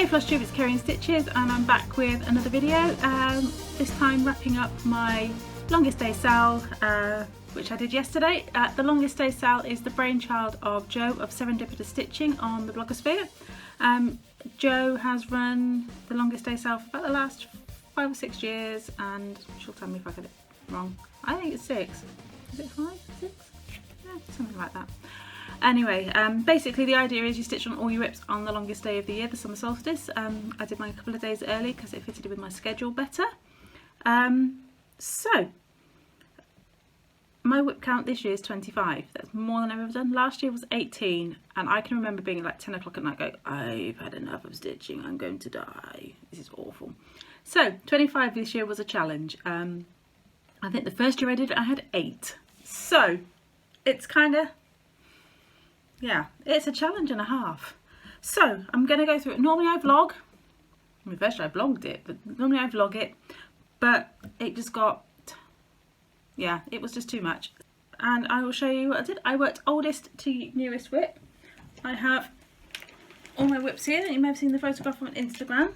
Hey Flush Tube, it's Kerry Stitches and I'm back with another video, this time wrapping up my Longest Day SAL, which I did yesterday. The Longest Day SAL is the brainchild of Jo of Serendipitous Stitching on the blogosphere. Jo has run the Longest Day SAL for about the last 5 or 6 years, and she'll tell me if I get it wrong. I think it's 6. Is it 5? 6? Yeah, something like that. Anyway, basically the idea is you stitch on all your rips on the longest day of the year, the summer solstice. I did mine a couple of days early because it fitted with my schedule better. So, my whip count this year is 25. That's more than I've ever done. Last year was 18, and I can remember being at like 10 o'clock at night going, I've had enough of stitching, I'm going to die. This is awful. So, 25 this year was a challenge. I think the first year I did it, I had 8. So, it's kind of... yeah, it's a challenge and a half. So I'm going to go through it. Normally I vlog. I mean, first I vlogged it, but normally I vlog it. But it just got, yeah, it was just too much. And I will show you what I did. I worked oldest to newest whip. I have all my whips here. You may have seen the photograph on Instagram.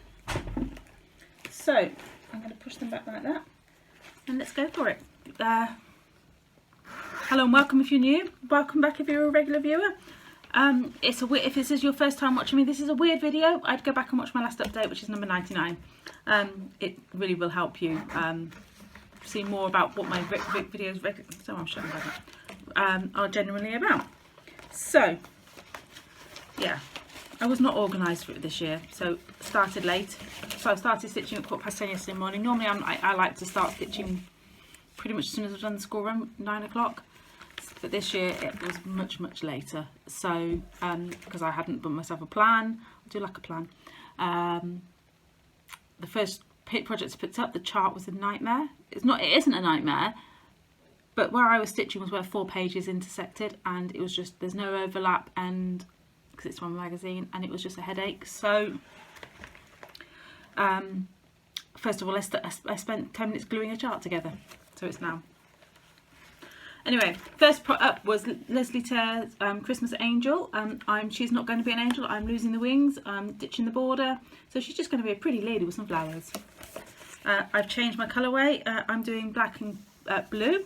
So I'm going to push them back like that. And let's go for it. Hello and welcome if you're new. Welcome back if you're a regular viewer. If this is your first time watching me, this is a weird video. I'd go back and watch my last update, which is number 99. It really will help you see more about what my videos are generally about. So, yeah, I was not organised for it this year, so started late. So I started stitching at 10:15 yesterday morning. Normally I like to start stitching pretty much as soon as I've done the school run, 9 o'clock. But this year it was much later. So because I hadn't put myself a plan, I do like a plan. The first project I picked up, the chart was a nightmare. It isn't a nightmare, but where I was stitching was where 4 pages intersected, and it was just, there's no overlap, and because it's one magazine, and it was just a headache. So first of all, I spent 10 minutes gluing a chart together. So it's now. Anyway, first up was Lesley Teare's Christmas Angel. She's not going to be an angel. I'm losing the wings. I'm ditching the border. So she's just going to be a pretty lady with some flowers. I've changed my colourway. I'm doing black and blue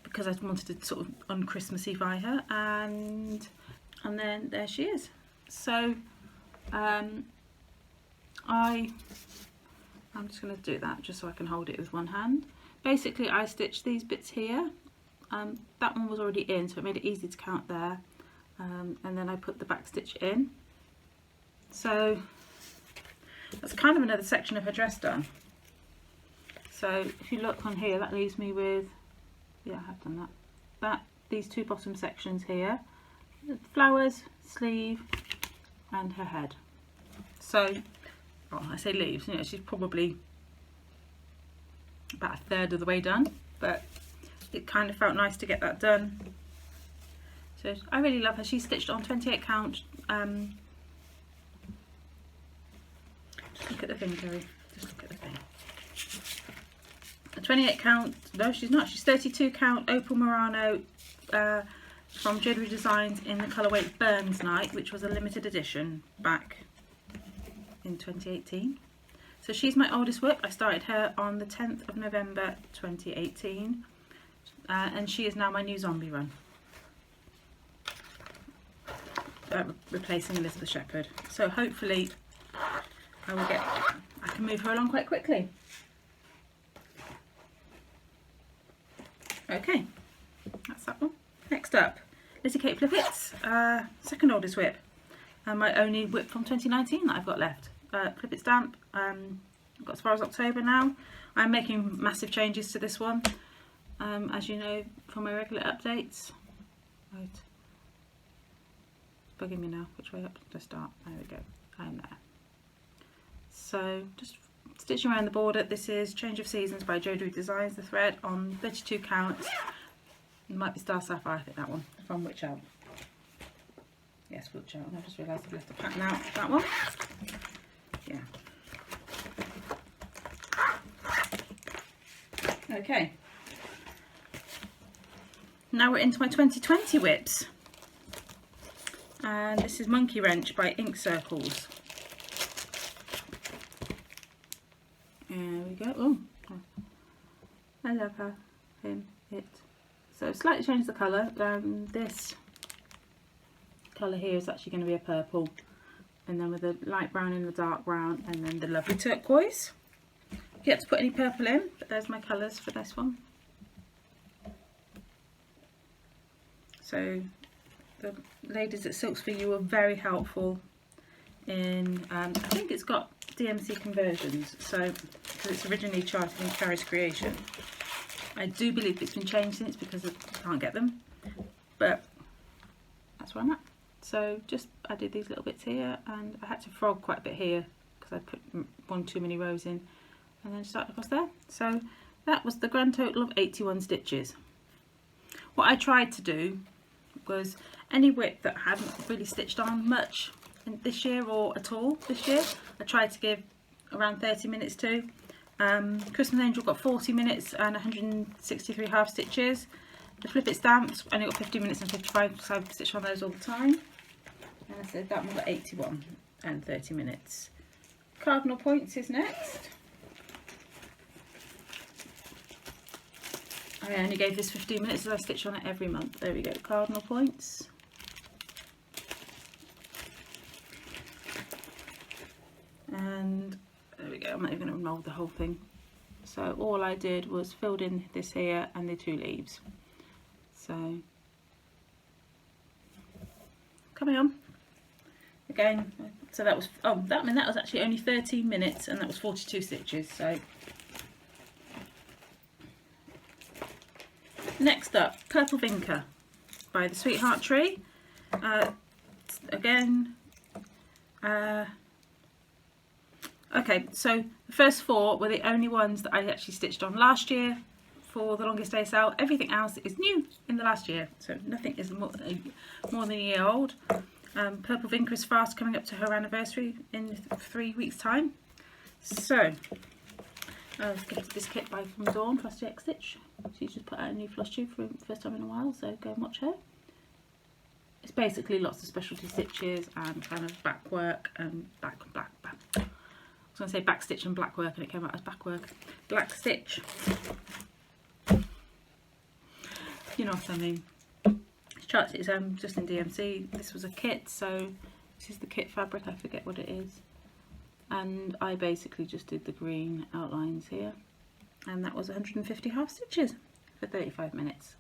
because I wanted to sort of un-Christmassify her. And then there she is. So I'm just going to do that just so I can hold it with one hand. Basically I stitched these bits here. That one was already in, so it made it easy to count there. And then I put the back stitch in. So that's kind of another section of her dress done. So if you look on here, that leaves me with, yeah, I have done that. These 2 bottom sections here. Flowers, sleeve, and her head. So, well, I say leaves, you know, she's probably about 1/3 of the way done, but it kind of felt nice to get that done. So I really love her. She's stitched on 28 count. Just look at the thing, Kerry. Just look at the thing. A 28 count. No, she's not. She's 32 count Opal Murano from Jodyri Designs in the colourway Burns Night, which was a limited edition back in 2018. So she's my oldest whip. I started her on the 10th of November 2018, and she is now my new zombie run, replacing Elizabeth Shepherd. So hopefully I can move her along quite quickly. Okay, that's that one. Next up, Lizzie Kate Flippets, second oldest whip, and my only whip from 2019 that I've got left. Clip it stamp. I've got as far as October now. I'm making massive changes to this one, as you know from my regular updates. Right, it's bugging me now. Which way up to start? There we go. I'm there. So just stitching around the border. This is Change of Seasons by Jodyri Designs. The thread on 32 counts. It might be Star Sapphire. I think that one from Wichelt. Yes, Wichelt. I just realised I've left the pattern out. That one. Yeah. Okay. Now we're into my 2020 whips. And this is Monkey Wrench by Ink Circles. we go. Oh, I love her, him, it. So slightly change the colour. This colour here is actually going to be a purple, and then with the light brown and the dark brown, and then the lovely turquoise. You get to put any purple in, but there's my colours for this one. So the ladies at Silks For You were very helpful in, I think it's got DMC conversions, so because it's originally charted in Carrie's Creation. I do believe it's been changed since because I can't get them, but that's where I'm at. So just added these little bits here, and I had to frog quite a bit here because I put one too many rows in, and then start across there. So that was the grand total of 81 stitches. What I tried to do was any width that I hadn't really stitched on much this year or at all this year, I tried to give around 30 minutes to. Christmas Angel got 40 minutes and 163 half stitches. The Flip It Stamps only got 50 minutes and 55, so I stitch on those all the time. And I said that one got 81 and 30 minutes. Cardinal Points is next. I only gave this 15 minutes as I stitch on it every month. There we go, Cardinal Points. And there we go, I'm not even going to mould the whole thing. So all I did was filled in this here and the two leaves. So, coming on. Again, so that was, oh, that was actually only 13 minutes and that was 42 stitches, so. Next up, Purple Vinca by the Sweetheart Tree. Again, okay, so the first four were the only ones that I actually stitched on last year for the Longest Day SAL. Everything else is new in the last year, so nothing is more than a year old. Purple Vinca is fast coming up to her anniversary in 3 weeks' time. So, I was gifted this kit by From Dawn, Crafty X Stitch. She's just put out a new floss tube for the first time in a while, so go and watch her. It's basically lots of specialty stitches and kind of back work and I was going to say back stitch and black work and it came out as back work. Black stitch. You know what I mean. It's charted, it's just in DMC. This was a kit, so this is the kit fabric, I forget what it is. And I basically just did the green outlines here. And that was 150 half stitches for 35 minutes.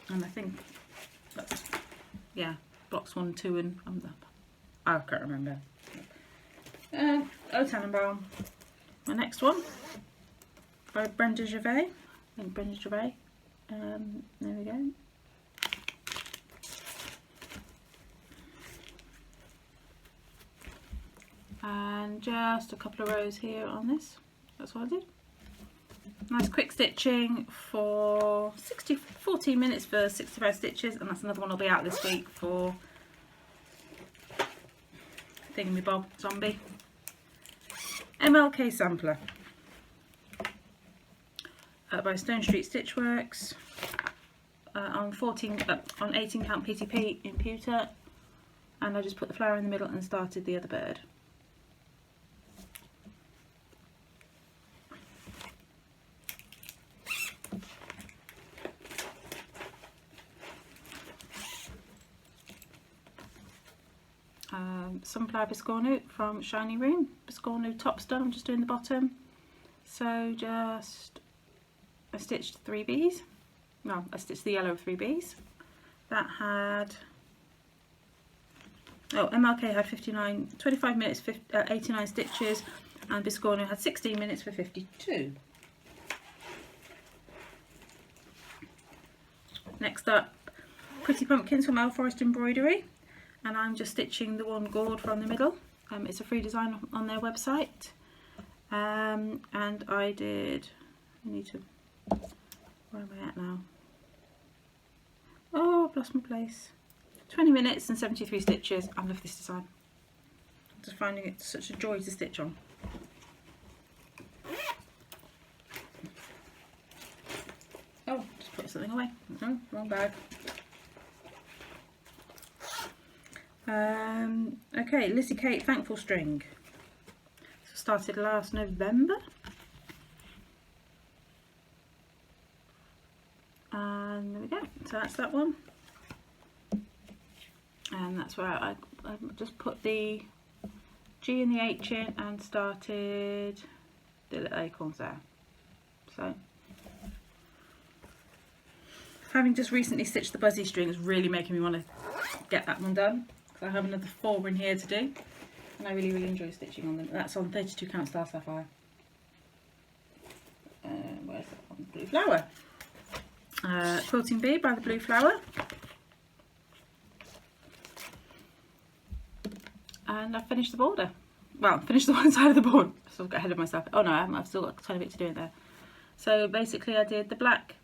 And I think that's, yeah, blocks 1, 2 and I can't remember. Oh, Tannenbaum. My next one by Brenda Gervais. There we go. And just a couple of rows here on this. That's what I did. Nice quick stitching for 14 minutes for 65 stitches, and that's another one will be out this week for Thingamabob Zombie. MLK Sampler by Stone Street Stitchworks on 18 count PTP in pewter, and I just put the flower in the middle and started the other bird. Sunflower Biscornu from Shiny Room. Biscornu top's done, I'm just doing the bottom. So just, I stitched 3 bees. Well, I stitched the yellow of 3 bees. That had, oh, MLK had 25 minutes, 89 stitches, and Biscornu had 16 minutes for 52. Next up, Pretty Pumpkins from Owl Forest Embroidery. And I'm just stitching the one gourd from the middle. It's a free design on their website. And I did, where am I at now? Oh, I've lost my place. 20 minutes and 73 stitches. I love this design. I'm just finding it such a joy to stitch on. Oh, just put something away. Oh, wrong bag. Okay, Lizzie Kate Thankful String. So started last November. And there we go. So that's that one. And that's where I just put the G and the H in and started the little acorns there. So having just recently stitched the buzzy string is really making me want to get that one done, because I have another 4 in here to do, and I really enjoy stitching on them. That's on 32 count Star Sapphire. Where's that one? Blue Flower. Quilting Bee by the Blue Flower. And I've finished the border. Well, finished the one side of the board. I sort of got ahead of myself. Oh no, I haven't. I've still got a tiny bit to do in there. So basically I did the black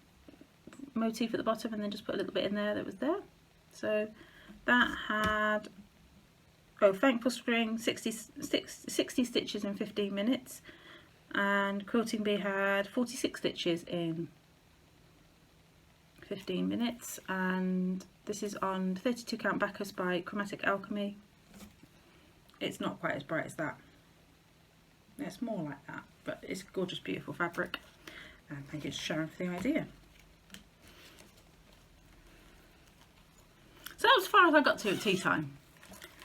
motif at the bottom and then just put a little bit in there that was there. So that had, oh, Thankful String, 60 stitches in 15 minutes. And Quilting Bee had 46 stitches in 15 minutes. And this is on 32 count Bacchus by Chromatic Alchemy. It's not quite as bright as that. It's more like that, but it's gorgeous, beautiful fabric. And thank you to Sharon for the idea. So that was as far as I got to at tea time.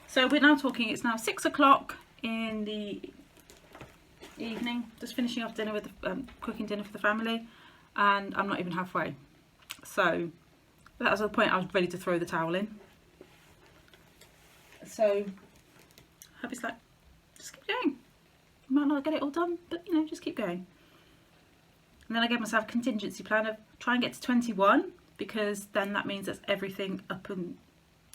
So we're now talking, it's now 6 o'clock in the evening, just finishing off dinner with the, cooking dinner for the family, and I'm not even halfway. So that was the point I was ready to throw the towel in. So hubby's like, just keep going. You might not get it all done, but you know, just keep going. And then I gave myself a contingency plan of try and get to 21, because then that means that's everything up and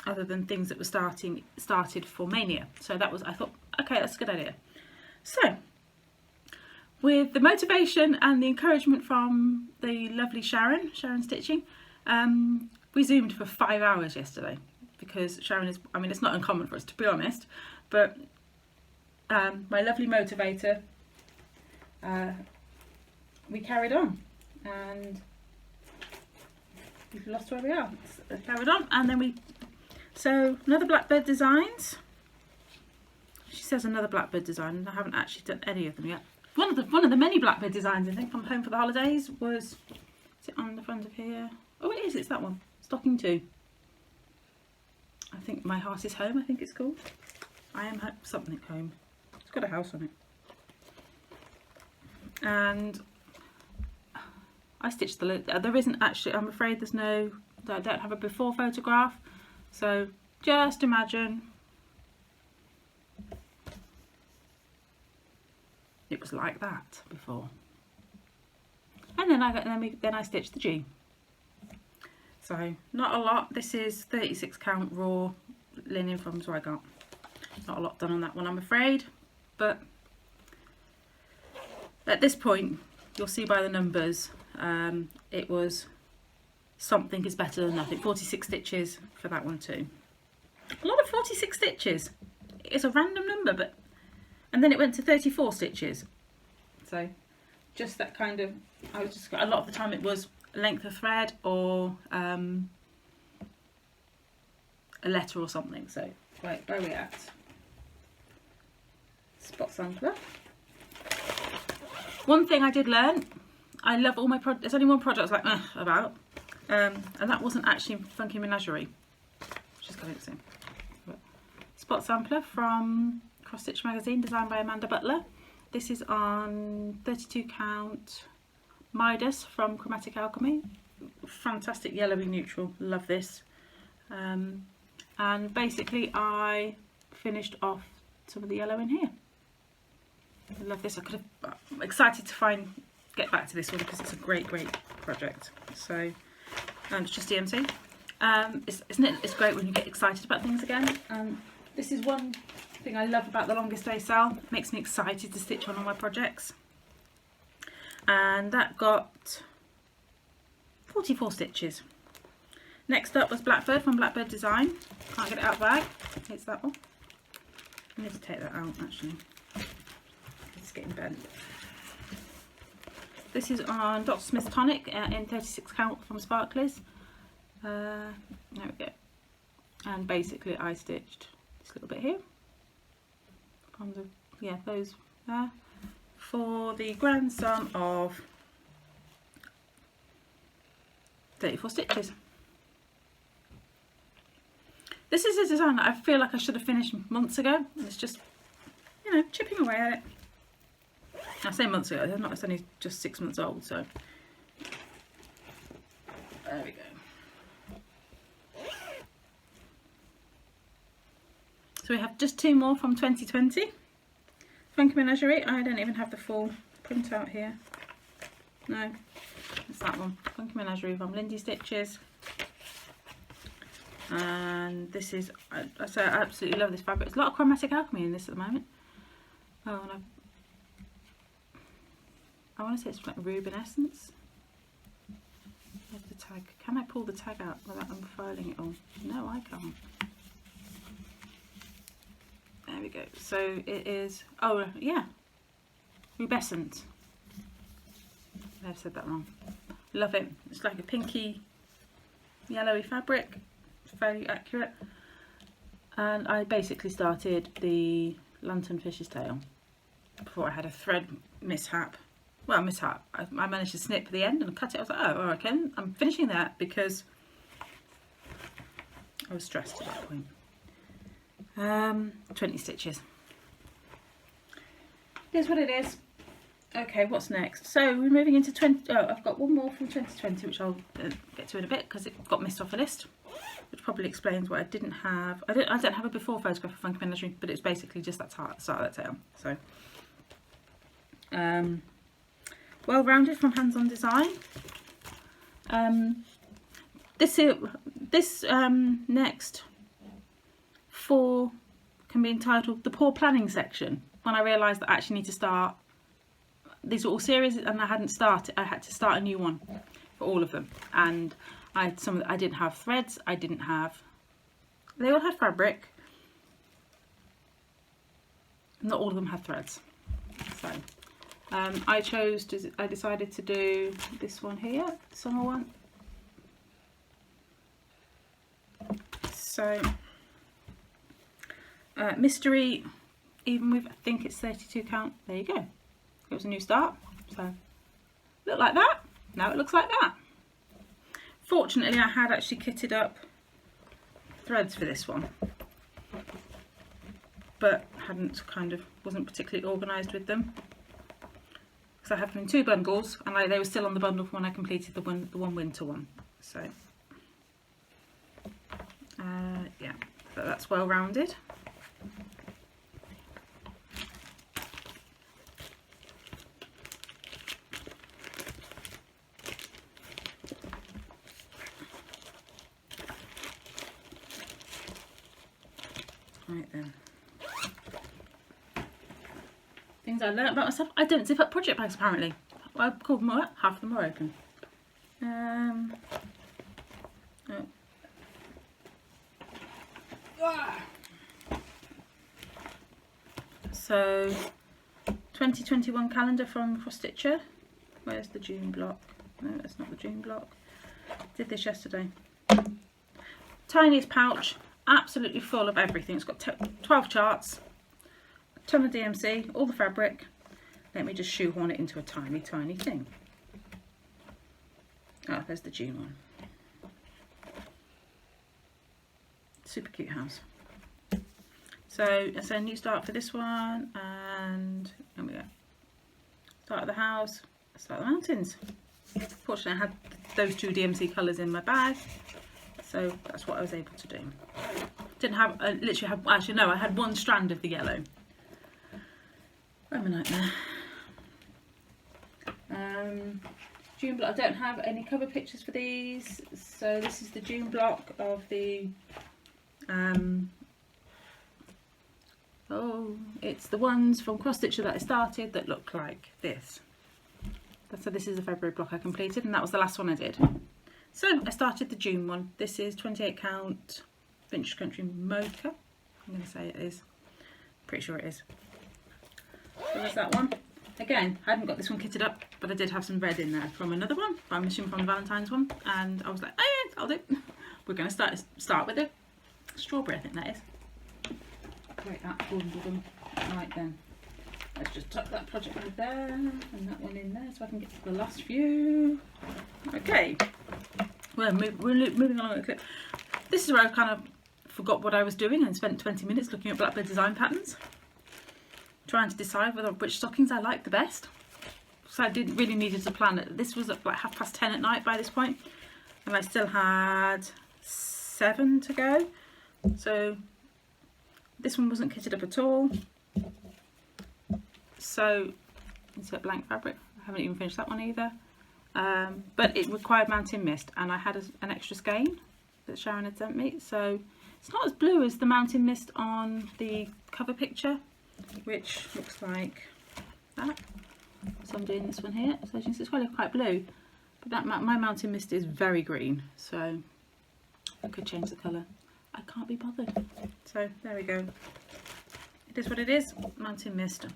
other than things that were started for Mania. So that was, I thought, okay, that's a good idea. So with the motivation and the encouragement from the lovely Sharon Stitching, we zoomed for 5 hours yesterday, because Sharon is, I mean, it's not uncommon for us, to be honest, but my lovely motivator, we carried on, and we've lost where we are. Carried on, and then so another Blackbird Designs. She says another Blackbird design, and I haven't actually done any of them yet. One of the many Blackbird Designs, I think, from Home for the Holidays was, is it on the front of here? Oh, it is, it's that one. Stocking 2. I think My Heart is Home, I think it's called. I Am Something Home. It's got a house on it. And I stitched the, there isn't actually, I'm afraid there's no, I don't have a before photograph. So just imagine it was like that before. And then I stitched the G. So not a lot. This is 36 count raw linen from Zweigart. Not a lot done on that one, I'm afraid, but at this point you'll see by the numbers, it was something is better than nothing. 46 stitches for that one too. A lot of 46 stitches. It's a random number, but and then it went to 34 stitches. So just that kind of, I was just, a lot of the time it was length of thread or a letter or something. So right, where are we at? Spot sampler. One thing I did learn, I love all my projects. There's only one project I was like about, and that wasn't actually Funky Menagerie, which is going to soon. Spot sampler from Cross Stitch magazine, designed by Amanda Butler. This is on 32 count Midas from Chromatic Alchemy. Fantastic yellowy neutral, love this. And basically I finished off some of the yellow in here. I love this. I'm excited to get back to this one because it's a great project. So it's just DMC. Isn't it? It's great when you get excited about things again. This is one thing I love about the Longest Day SAL. It makes me excited to stitch on all my projects. And that got 44 stitches. Next up was Blackbird from Blackbird Design. Can't get it out of the bag. It's that one. I need to take that out actually. It's getting bent. This is on Dr. Smith's Tonic in 36 count from Sparklers. There we go. and basically I stitched this little bit here from the, yeah, those there, for the grand sum of 34 stitches. This is a design that I feel like I should have finished months ago, and it's just, you know, chipping away at it. I say months ago, it's only just 6 months old, so there we go. So we have just 2 more from 2020. Funky Menagerie. I don't even have the full print out here. No, it's that one. Funky Menagerie from Lindy Stitches. And this is, I absolutely love this fabric. There's a lot of chromatic alchemy in this at the moment. Oh, and I want to say it's like Ruben Essence. There's the tag. Can I pull the tag out without unfurling it all? No, I can't. There we go. So it is, oh yeah, Rubescent. I've said that wrong. Love it. It's like a pinky, yellowy fabric. It's fairly accurate. And I basically started the lanternfish's tail before I had a thread mishap. Well, mishap. I managed to snip the end and cut it. I was like, oh, okay, I'm finishing that because I was stressed at that point. 20 stitches. Here's what it is. Okay, what's next? So we're moving into 20. Oh, I've got one more from 2020, which I'll get to in a bit because it got missed off the list, which probably explains why I didn't have. I don't have a before photograph of Funky Menagerie, but it's basically just that start of that tail. So, well rounded from Hands On Design. This next 4 can be entitled the Poor Planning section. When I realised that I actually need to start. These are all series, and I hadn't started. I had to start a new one for all of them, and I didn't have threads. I didn't have. They all had fabric. Not all of them had threads. So I decided to do this one here, the summer one. So mystery, even with I think it's 32 count. There you go. It was a new start, so looked like that. Now it looks like that. Fortunately, I had actually kitted up threads for this one, but wasn't particularly organised with them because I have them in 2 bundles, and they were still on the bundle when I completed the one winter one. So yeah, so that's well rounded. Right then. Things I learnt about myself. I don't zip up project bags apparently. I called them all up. Half of them are open. Oh. So 2021 calendar from Cross Stitcher. Where's the June block? No, that's not the June block. Did this yesterday. Tiniest pouch. Absolutely full of everything. It's got 12 charts, a ton of DMC, all the fabric. Let me just shoehorn it into a tiny, tiny thing. Oh, there's the June one. Super cute house. So it's a new start for this one, and here we go. Start of the house, start of the mountains. Fortunately, I had those 2 DMC colours in my bag. So that's what I was able to do. Didn't have, literally had, actually no, I had 1 strand of the yellow. I'm a nightmare. June block, I don't have any cover pictures for these. So this is the June block of the, it's the ones from Cross Stitcher that I started that look like this. So this is a February block I completed, and that was the last one I did. So I started the June one. This is 28 count Vintage Country Mocha. I'm going to say it is. Pretty sure it is. So there's that one. Again, I hadn't got this one kitted up, but I did have some red in there from another one. I'm assuming from the Valentine's one. And I was like, oh yeah, I'll do. We're going to start with it. Strawberry, I think that is. Great, that boom. Right then, let's just tuck that project over there and that one in there so I can get to the last few. Okay, we're moving along at a clip. This is where I kind of forgot what I was doing and spent 20 minutes looking at Blackbird design patterns, trying to decide which stockings I liked the best. So I didn't really needed to plan it. This was at like 10:30 at night by this point, and I still had 7 to go. So this one wasn't kitted up at all. So insert blank fabric. I haven't even finished that one either. But it required Mountain Mist, and I had an extra skein that Sharon had sent me. So it's not as blue as the Mountain Mist on the cover picture, which looks like that. So I'm doing this one here. So as you can see, it's quite blue, but that my Mountain Mist is very green, so I could change the colour. I can't be bothered. So there we go. It is what it is. Mountain Mist.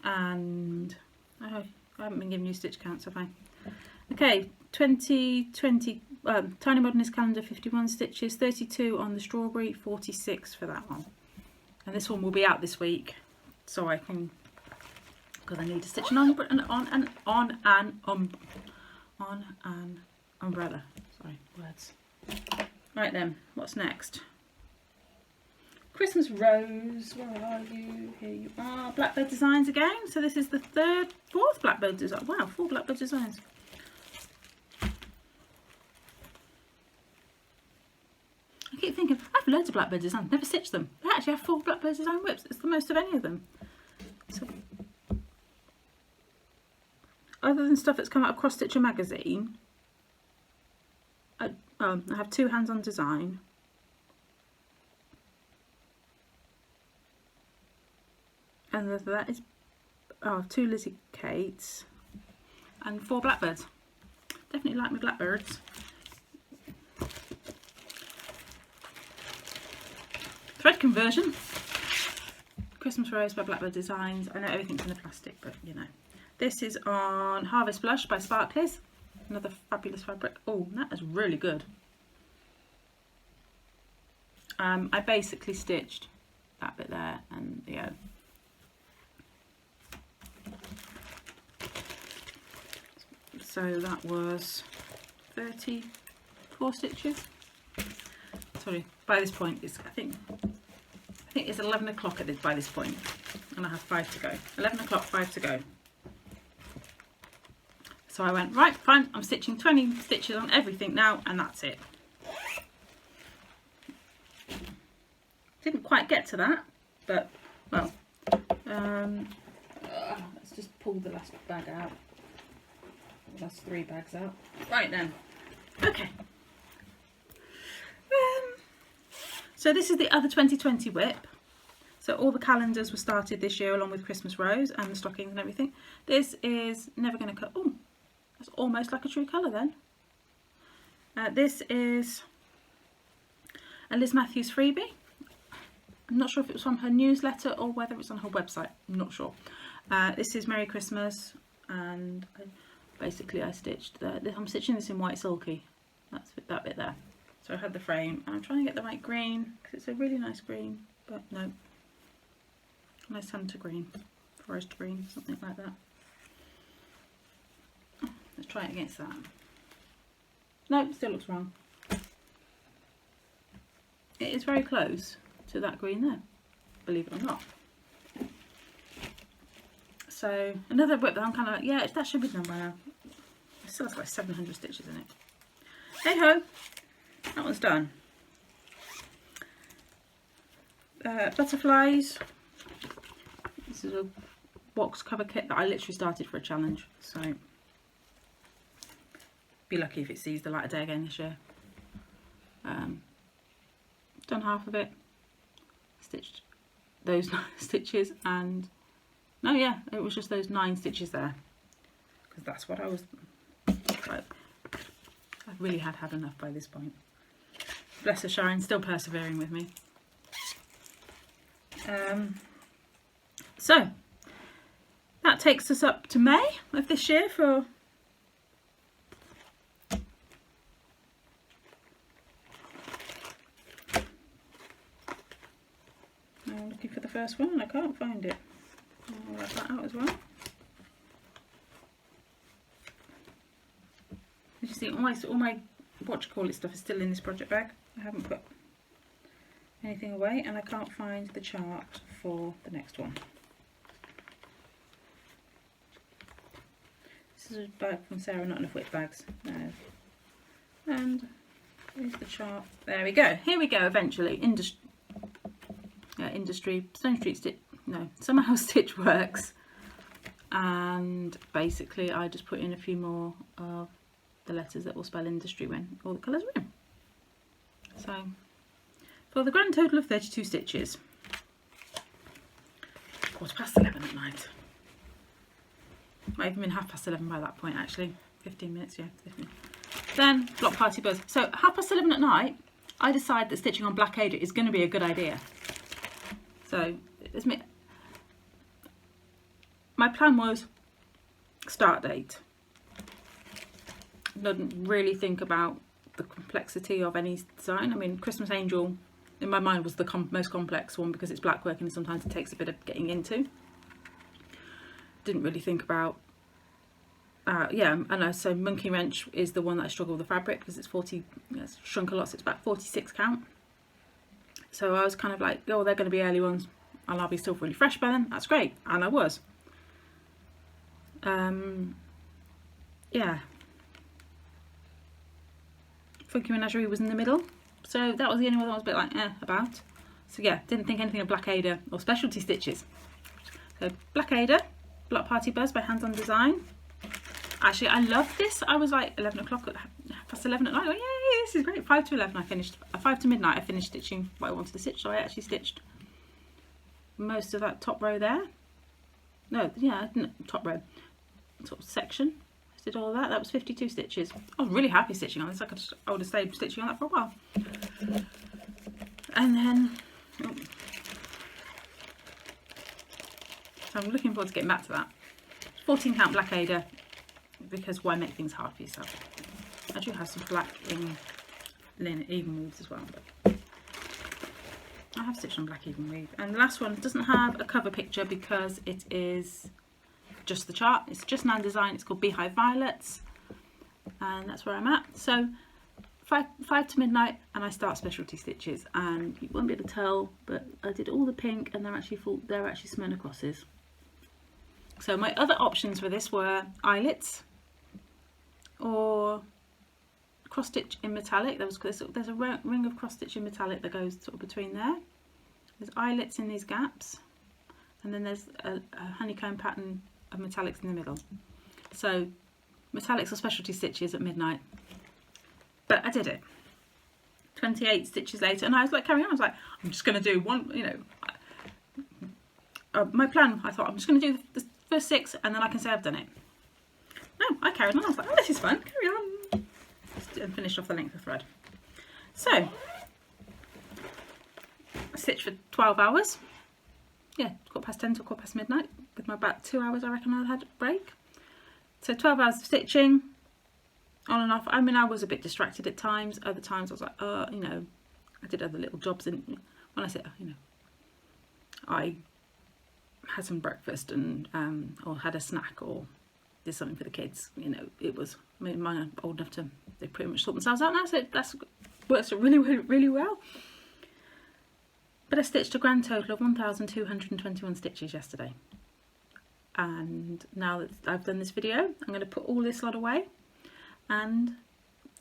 And I haven't been giving you stitch counts, have I? Okay, 2020 Tiny Modernist calendar, 51 stitches, 32 on the strawberry, 46 for that one. And this one will be out this week, so I can, because I need to stitch on an umbrella. Sorry, words. Right then, what's next? Christmas Rose, where are you? Here you are. Blackbird Designs again. So this is the fourth Blackbird design. Wow, 4 Blackbird Designs. I keep thinking, I have loads of Blackbird Designs, never stitched them. I actually have 4 Blackbird Design whips. It's the most of any of them. So, other than stuff that's come out of Cross Stitcher magazine, I have 2 hands-on design. And that is 2 Lizzie Kates and 4 Blackbirds. Definitely like my Blackbirds. Thread conversion. Christmas Rose by Blackbird Designs. I know everything's in the plastic, but you know. This is on Harvest Blush by Sparklies. Another fabulous fabric. Oh, that is really good. I basically stitched that bit there and yeah. So that was 34 stitches. Sorry, by this point it's I think it's 11 o'clock by this point, and I have 5 to go. 11 o'clock, 5 to go. So I went, right, fine, I'm stitching 20 stitches on everything now, and that's it. Didn't quite get to that, but well, let's just pull the last bag out. That's 3 bags out. Right then. Okay. So this is the other 2020 whip. So all the calendars were started this year along with Christmas Rose and the stockings and everything. This is Never Gonna Cut. Oh, that's almost like a true colour then. This is a Liz Matthews freebie. I'm not sure if it was from her newsletter or whether it's on her website. I'm not sure. This is Merry Christmas, and basically I stitched I'm stitching this in white sulky. That's that bit there. So I had the frame, and I'm trying to get the right green because it's a really nice green, but no, nice hunter green, forest green, something like that. Let's try it against that. No, it still looks wrong. It is very close to that green there, believe it or not. So another whip that I'm kind of like, yeah, that should be done by now. It still has like 700 stitches in it. Hey ho, that one's done. Butterflies. This is a box cover kit that I literally started for a challenge, so be lucky if it sees the light of day again this year. Done half of it, stitched those 9 stitches, and no, yeah, it was just those 9 stitches there, because that's what I was, right, I really had enough by this point. Bless her, Sharon, still persevering with me. So that takes us up to May of this year for I'm looking for the first one and I can't find it. I'll write that out as well. As you see, all my what you call it stuff is still in this project bag. I haven't put anything away, and I can't find the chart for the next one. This is a bag from Sarah, not enough whip bags. No. And here's the chart. There we go. Here we go. Eventually, industry Stone Street Stitch. No, somehow Stitch Works. And basically, I just put in a few more of the letters that will spell industry when all the colours are in. So, for the grand total of 32 stitches, 11:15 at night. Might even been 11:30 by that point, actually. 15 minutes, yeah. 15. Then block party buzz. So 11:30 at night, I decide that stitching on Black Ada is going to be a good idea. So it's me. My plan was start date. Didn't really think about the complexity of any design. I mean, Christmas Angel in my mind was the most complex one because it's black work and sometimes it takes a bit of getting into. Didn't really think about yeah, I know. So Monkey Wrench is the one that I struggle with the fabric because it's 40, it's shrunk a lot, so it's about 46 count. So I was kind of like, oh, they're going to be early ones and I'll be still really fresh by then. That's great. And I was. Yeah. Funky Menagerie was in the middle. So that was the only one that I was a bit like, about. So yeah, didn't think anything of Black Ada or specialty stitches. So Black Ada, Block Party Buzz by Hands On Design. Actually, I love this. I was like 11 o'clock, 11:30 at night. Oh, yay, this is great. 5 to 11 I finished. 5 to midnight I finished stitching what I wanted to stitch. So I actually stitched most of that top row there. No, yeah, top row. Sort of section. I did all of that. That was 52 stitches. I was really happy stitching on this. I would have stayed stitching on that for a while. And then, oh. So I'm looking forward to getting back to that. 14 count Black Ada, because why make things hard for yourself? I do have some black in linen even weaves as well, but I have stitched on black even weave. And the last one doesn't have a cover picture because it is just the chart. It's just Nan Design. It's called Beehive Violets, and that's where I'm at. So 5 to midnight, and I start specialty stitches, and you won't be able to tell, but I did all the pink, and they're actually Smyrna crosses. So my other options for this were eyelets or cross stitch in metallic. There's a ring of cross stitch in metallic that goes sort of between there. There's eyelets in these gaps, and then there's a honeycomb pattern of metallics in the middle. So metallics or specialty stitches at midnight. But I did it. 28 stitches later, and I was like carrying on. I was like, I'm just going to do one, you know. My plan, I thought, I'm just going to do the first 6 and then I can say I've done it. No, I carried on. I was like, oh, this is fun. Carry on. And finished off the length of thread. So, I stitched for 12 hours. Yeah, 10:15 to midnight. With my about 2 hours, I reckon I had a break. So 12 hours of stitching, on and off. I mean, I was a bit distracted at times. Other times I was like, you know, I did other little jobs. And when I say, you know, I had some breakfast and or had a snack or did something for the kids. You know, it was, I mean, mine are old enough to, they pretty much sort themselves out now, so that's works really, really well. But I stitched a grand total of 1,221 stitches yesterday. And now that I've done this video, I'm going to put all this lot away and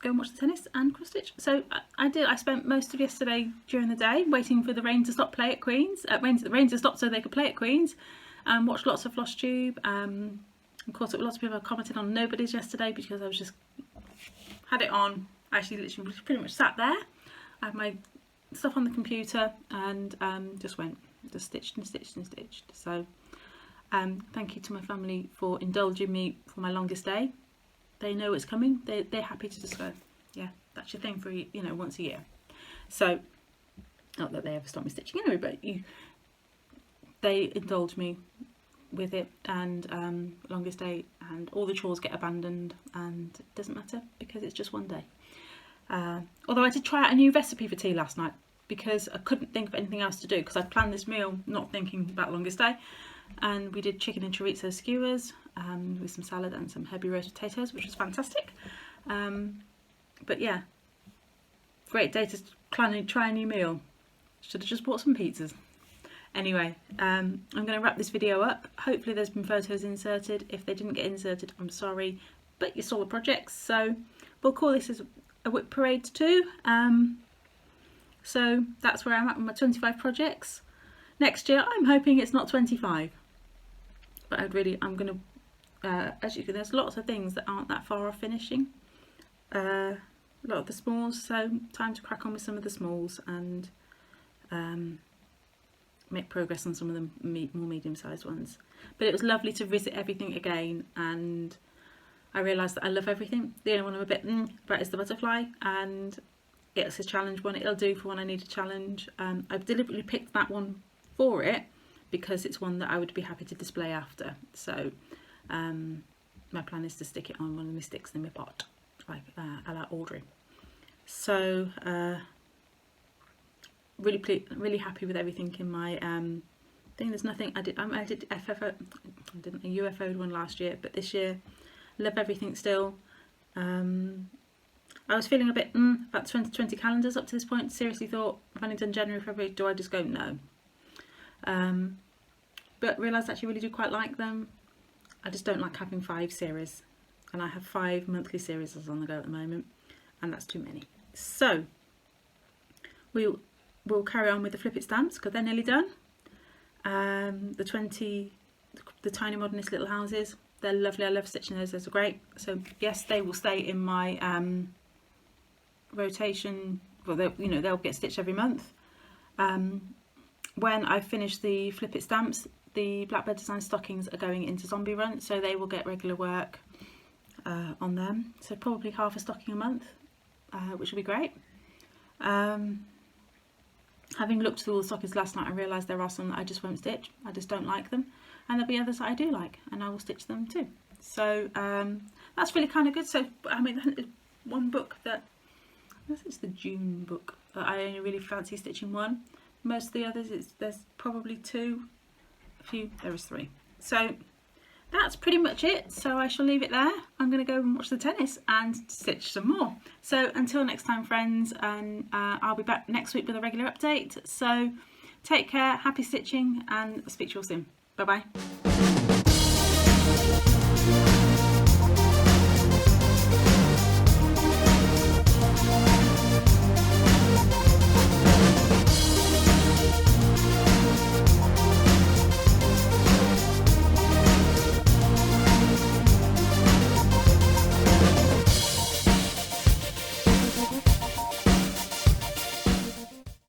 go and watch the tennis and cross stitch. So I spent most of yesterday during the day waiting for the rain to stop play at Queen's. Rain to stop so they could play at Queen's, and watched lots of Floss Tube. Of course, lots of people commented on Nobody's yesterday because I was just had it on. I actually literally pretty much sat there. I had my stuff on the computer and just stitched and stitched and stitched. So thank you to my family for indulging me for my longest day. They know it's coming. They're happy to just go, yeah, that's your thing for, you know, once a year. So not that they ever stop me stitching anyway, but they indulge me with it, and longest day, and all the chores get abandoned, and it doesn't matter because it's just one day. Although I did try out a new recipe for tea last night. because I couldn't think of anything else to do, because I'd planned this meal not thinking about Longest Day, and we did chicken and chorizo skewers with some salad and some heavy roast potatoes, which was fantastic. But yeah, great day to try a new meal. Should have just bought some pizzas. Anyway, I'm going to wrap this video up. Hopefully there's been photos inserted. If they didn't get inserted, I'm sorry, but you saw the projects, so we'll call this as a WIP Parade 2. So that's where I'm at with my 25 projects. Next year I'm hoping it's not 25, but I'm going to, as you can, there's lots of things that aren't that far off finishing. A lot of the smalls, so time to crack on with some of the smalls and make progress on some of the more medium-sized ones. But it was lovely to visit everything again, and I realised that I love everything. The only one I'm a bit about is the butterfly, and it's a challenge one. It'll do for when I need a challenge. I've deliberately picked that one for it because it's one that I would be happy to display after. So my plan is to stick it on one of my sticks in my pot, like a la Audrey. So really happy with everything in my thing. There's nothing I did FFO, I didn't a UFO'd one last year, but this year love everything still. I was feeling a bit about 2020 calendars up to this point. Seriously thought, I've only done January, February, do I just go no? But realised I actually really do quite like them. I just don't like having 5 series, and I have 5 monthly series on the go at the moment, and that's too many. So we'll carry on with the Flip It stamps because they're nearly done. The Tiny Modernist Little Houses, they're lovely. I love stitching those. Those are great. So yes, they will stay in my rotation. Well, they'll get stitched every month. When I finish the Flip It stamps, the Blackbird Design stockings are going into Zombie Run, so they will get regular work on them. So probably half a stocking a month, which will be great. Having looked through all the stockings last night, I realised there are some that I just won't stitch. I just don't like them, and there'll be others that I do like, and I will stitch them too. So that's really kind of good. So I mean, one book that, I guess it's the June book, that I only really fancy stitching one. Most of the others, there's probably 2. A few, there is 3. So that's pretty much it. So I shall leave it there. I'm going to go and watch the tennis and stitch some more. So until next time, friends, and I'll be back next week with a regular update. So take care, happy stitching, and I'll speak to you all soon. Bye bye.